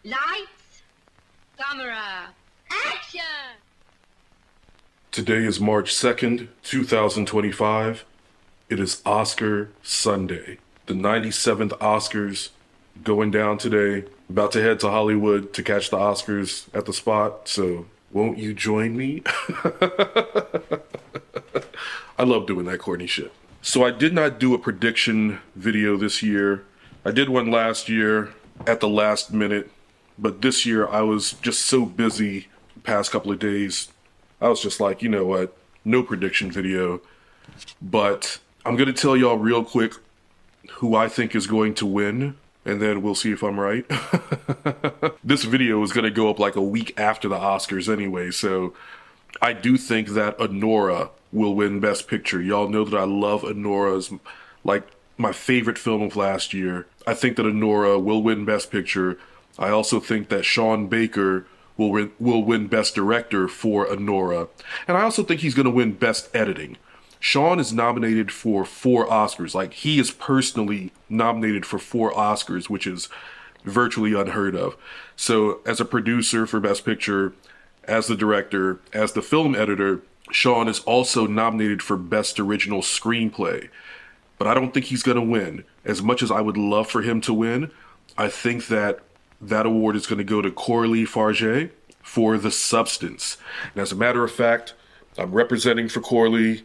Lights, camera, action! Today is March 2nd, 2025. It is Oscar Sunday. The 97th Oscars going down today. About to head to Hollywood to catch the Oscars at the spot, so won't you join me? I love doing that corny shit. So I did not do a prediction video this year. I did one last year at the last minute, but this year I was just so busy the past couple of days. I was just like, you know what, no prediction video. But I'm gonna tell y'all real quick who I think is going to win, and then we'll see if I'm right. This video is gonna go up like a week after the Oscars anyway, so I do think that Anora will win Best Picture. Y'all know that I love Anora's, like, my favorite film of last year. I think that Anora will win Best Picture. I also think that Sean Baker will win Best Director for Anora. And I also think he's going to win Best Editing. Sean is nominated for 4 Oscars. Like, he is personally nominated for 4 Oscars, which is virtually unheard of. So, as a producer for Best Picture, as the director, as the film editor, Sean is also nominated for Best Original Screenplay. But I don't think he's going to win. As much as I would love for him to win, I think that that award is going to go to Coralie Farge for The Substance. And as a matter of fact, I'm representing for Coralie.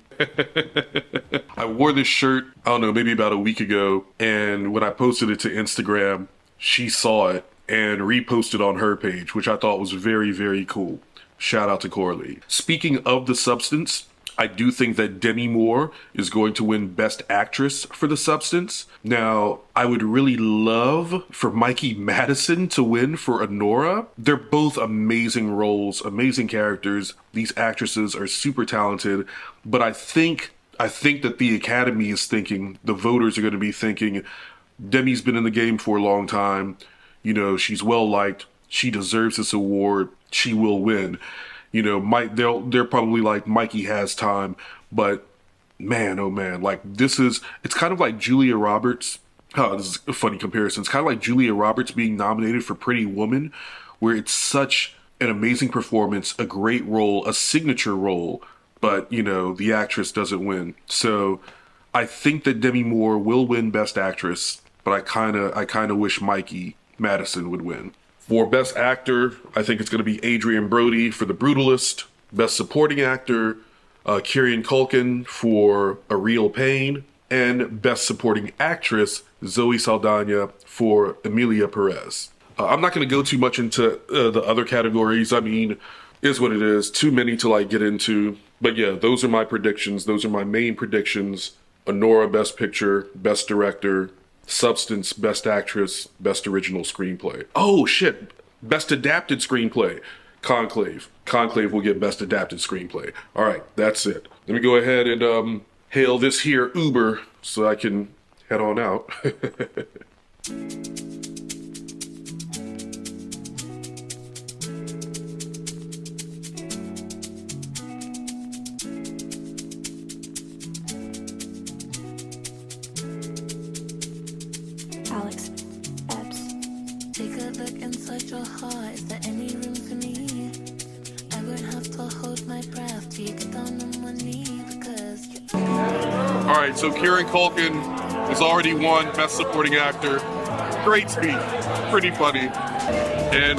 I wore this shirt, I don't know, maybe about a week ago, and when I posted it to Instagram, she saw it and reposted on her page, which I thought was very, very cool. Shout out to Coralie. Speaking of The Substance, I do think that Demi Moore is going to win Best Actress for The Substance. Now, I would really love for Mikey Madison to win for Anora. They're both amazing roles, amazing characters. These actresses are super talented, but I think that the Academy is thinking, the voters are going to be thinking, Demi's been in the game for a long time. You know, she's well liked. She deserves this award. She will win. You know, they're probably like, Mikey has time, but man, oh man, like it's kind of like Julia Roberts. Oh, this is a funny comparison. It's kind of like Julia Roberts being nominated for Pretty Woman, where it's such an amazing performance, a great role, a signature role, but you know, the actress doesn't win. So I think that Demi Moore will win Best Actress, but I kind of wish Mikey Madison would win. For Best Actor, I think it's going to be Adrian Brody for The Brutalist. Best Supporting Actor, Kieran Culkin for A Real Pain. And Best Supporting Actress, Zoe Saldana for Emilia Perez. I'm not going to go too much into the other categories. I mean, is what it is. Too many to like get into. But yeah, those are my predictions. Those are my main predictions. Anora, Best Picture, Best Director. Substance, Best Actress, Best Original Screenplay. Oh shit, Best Adapted Screenplay. Conclave. Conclave will get Best Adapted Screenplay. All right, that's it. Let me go ahead and hail this here Uber so I can head on out. Alex, Epps. Take a look inside your heart. Is there any room for me? I would have to hold my breath till you get down on one knee because All right, so Kieran Culkin has already won Best Supporting Actor. Great speech, pretty funny, and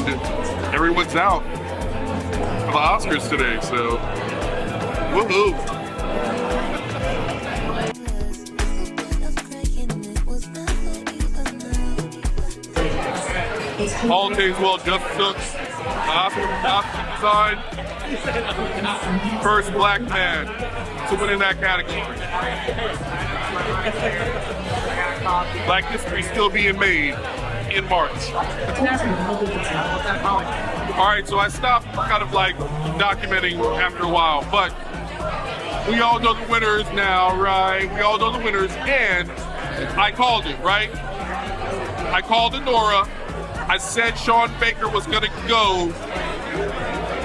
everyone's out for the Oscars today. So, woohoo! Paul Tazewell just took the Oscar design. First black man to win in that category. Black history still being made in March. Alright, so I stopped kind of like documenting after a while, but we all know the winners now, right? We all know the winners, and I called it, right? I called Anora. I said Sean Baker was gonna go.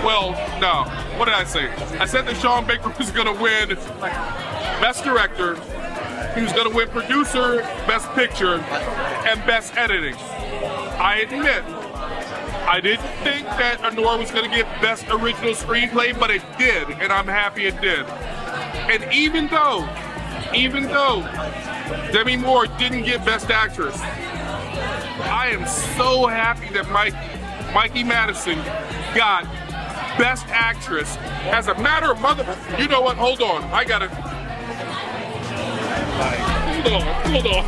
Well, no. What did I say? I said that Sean Baker was gonna win Best Director. He was gonna win Producer, Best Picture, and Best Editing. I admit I didn't think that Anora was going to get Best Original Screenplay, but it did, and I'm happy it did. And even though Demi Moore didn't get Best Actress, I am so happy that Mikey Madison got Best Actress. As a matter of you know what? Hold on, I gotta. Hold on.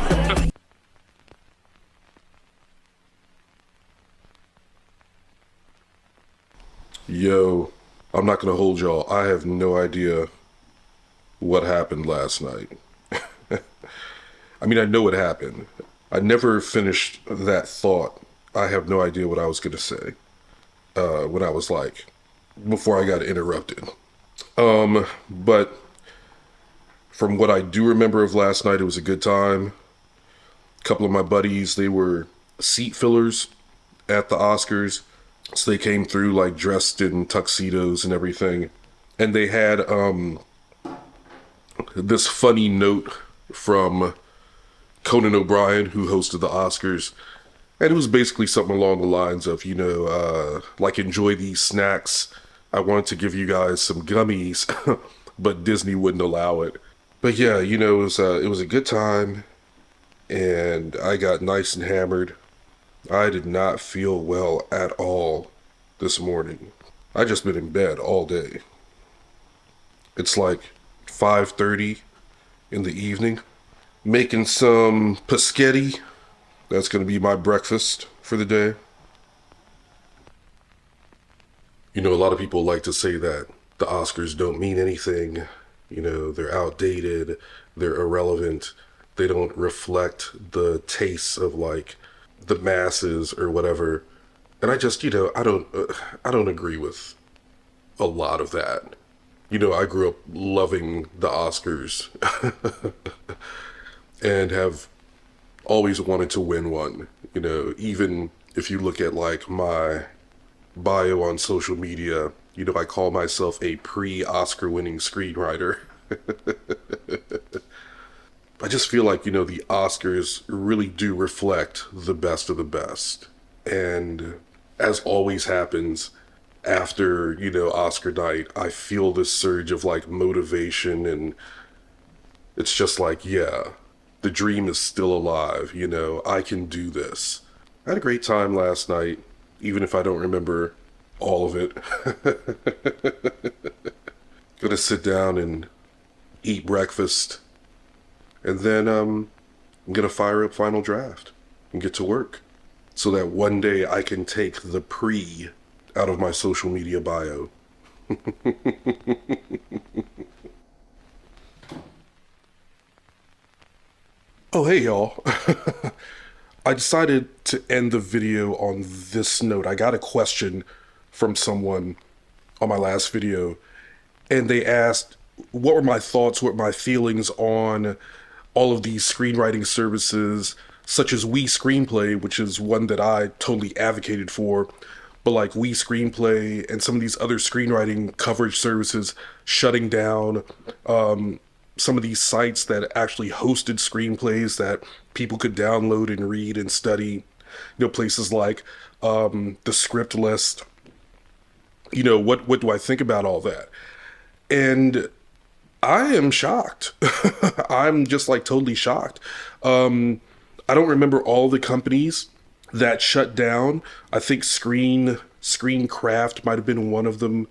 Yo, I'm not gonna hold y'all. I have no idea what happened last night. I mean, I know what happened. I never finished that thought. I have no idea what I was gonna say when I was like, before I got interrupted. But from what I do remember of last night, it was a good time. A couple of my buddies, they were seat fillers at the Oscars. So they came through like dressed in tuxedos and everything. And they had this funny note from Conan O'Brien, who hosted the Oscars. And it was basically something along the lines of, you know, like, enjoy these snacks. I wanted to give you guys some gummies, but Disney wouldn't allow it. But yeah, you know, it was a good time. And I got nice and hammered. I did not feel well at all this morning. I just been in bed all day. It's like 5:30 in the evening. Making some paschetti. That's going to be my breakfast for the day. You know, a lot of people like to say that the Oscars don't mean anything. You know, they're outdated, they're irrelevant, they don't reflect the tastes of like the masses or whatever. And I just, you know, I don't agree with a lot of that. You know, I grew up loving the Oscars and have always wanted to win one. You know, even if you look at like my bio on social media, you know, I call myself a pre-Oscar winning screenwriter. I just feel like, you know, the Oscars really do reflect the best of the best. And as always happens after, you know, Oscar night, I feel this surge of like motivation, and it's just like, yeah, the dream is still alive, you know, I can do this. I had a great time last night, even if I don't remember all of it. Gonna sit down and eat breakfast, and then I'm gonna fire up Final Draft and get to work so that one day I can take the pre out of my social media bio. Oh, hey y'all. I decided to end the video on this note. I got a question from someone on my last video, and they asked what were my thoughts, what were my feelings on all of these screenwriting services, such as WeScreenplay, which is one that I totally advocated for, but like WeScreenplay and some of these other screenwriting coverage services shutting down, some of these sites that actually hosted screenplays that people could download and read and study, you know, places like the Script List. You know, what do I think about all that? And I am shocked. I'm just like totally shocked. I don't remember all the companies that shut down. I think Screencraft might have been one of them.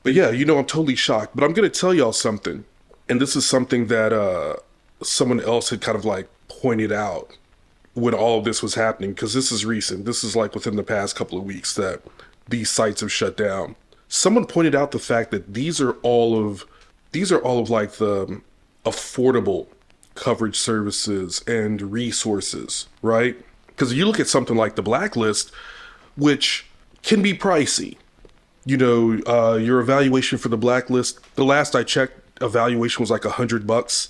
But yeah, you know, I'm totally shocked. But I'm going to tell y'all something. And this is something that someone else had kind of like pointed out when all of this was happening, because this is recent. This is like within the past couple of weeks that these sites have shut down. Someone pointed out the fact that these are all of like the affordable coverage services and resources, right? Because you look at something like the Blacklist, which can be pricey. You know, your evaluation for the Blacklist, the last I checked, evaluation was like $100,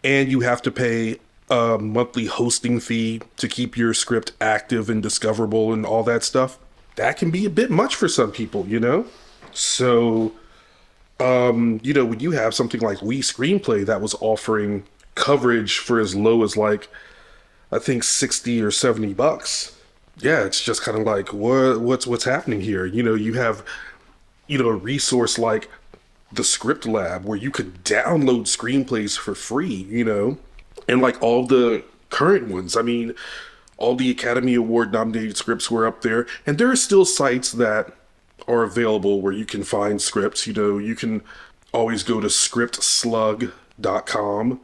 and you have to pay a monthly hosting fee to keep your script active and discoverable and all that stuff. That can be a bit much for some people, you know? So, you know, when you have something like WeScreenplay that was offering coverage for as low as like, I think $60 or $70, yeah, it's just kind of like what's happening here. You have a resource like the Script Lab where you could download screenplays for free, and like all the current ones. I mean, all the Academy Award nominated scripts were up there, and there are still sites that are available where you can find scripts. You can always go to scriptslug.com.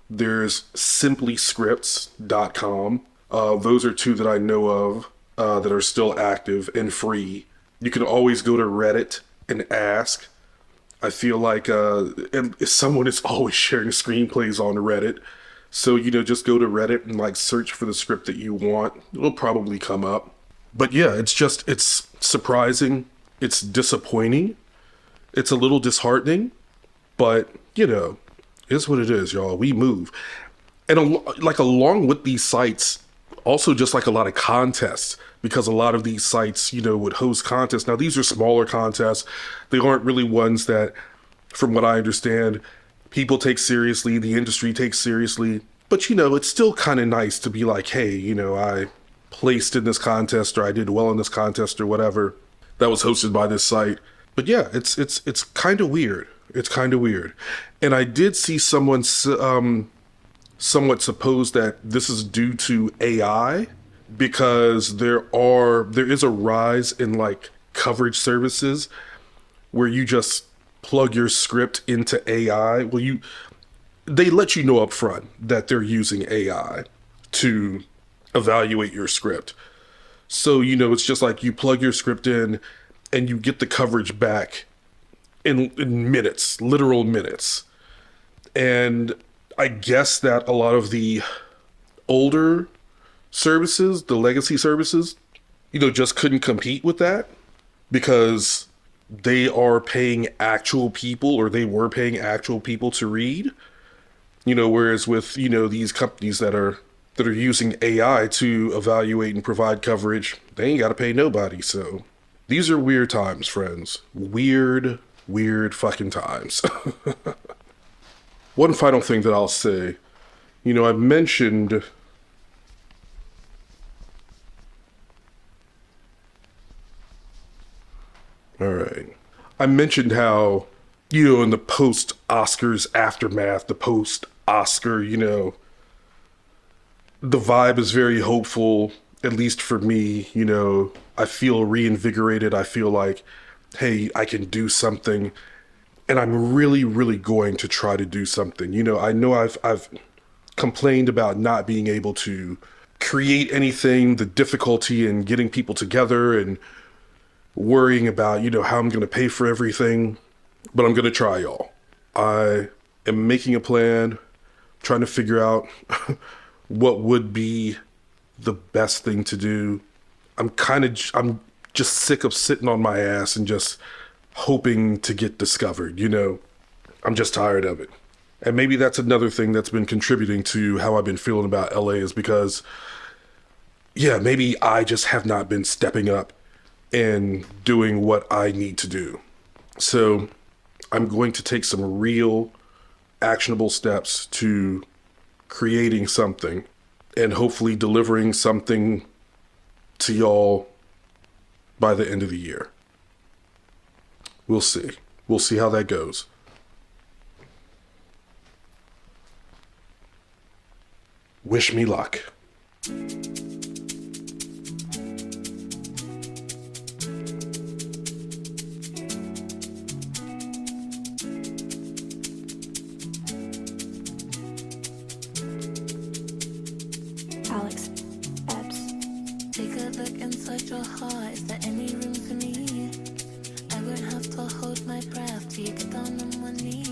There's simplyscripts.com. Those are two that I know of that are still active and free. You can always go to Reddit and ask. I feel like and someone is always sharing screenplays on Reddit. So, just go to Reddit and like search for the script that you want. It'll probably come up. But yeah, it's surprising. It's disappointing. It's a little disheartening. But, it's what it is, y'all. We move. And along with these sites, also just like a lot of contests, because a lot of these sites, would host contests. Now, these are smaller contests. They aren't really ones that, from what I understand, people take seriously, the industry takes seriously. But, it's still kind of nice to be like, hey, I placed in this contest, or I did well in this contest, or whatever, that was hosted by this site. But yeah, it's kind of weird. It's kind of weird. And I did see someone somewhat suppose that this is due to AI, because there is a rise in like coverage services where you just plug your script into AI. Well, they let you know up front that they're using AI to evaluate your script. So, it's just like you plug your script in and you get the coverage back in minutes, literal minutes. And I guess that a lot of the older services, the legacy services, just couldn't compete with that because they are paying actual people, or they were paying actual people to read. Whereas with, these companies that are using AI to evaluate and provide coverage, they ain't got to pay nobody. So these are weird times, friends. Weird fucking times. One final thing that I'll say, I mentioned I mentioned how, in the post-Oscars aftermath, the post-Oscar, the vibe is very hopeful, at least for me. I feel reinvigorated. I feel like, hey, I can do something. And I'm really, really going to try to do something. I know I've complained about not being able to create anything, the difficulty in getting people together and worrying about, how I'm going to pay for everything. But I'm going to try, y'all. I am making a plan, trying to figure out what would be the best thing to do. I'm just sick of sitting on my ass and just hoping to get discovered, I'm just tired of it. And maybe that's another thing that's been contributing to how I've been feeling about LA, is because, maybe I just have not been stepping up and doing what I need to do. So I'm going to take some real actionable steps to creating something and hopefully delivering something to y'all by the end of the year. We'll see. We'll see how that goes. Wish me luck. Alex, Babs. Take a look inside your heart. Is there any room for me? I would have to hold my breath till you get down on one knee.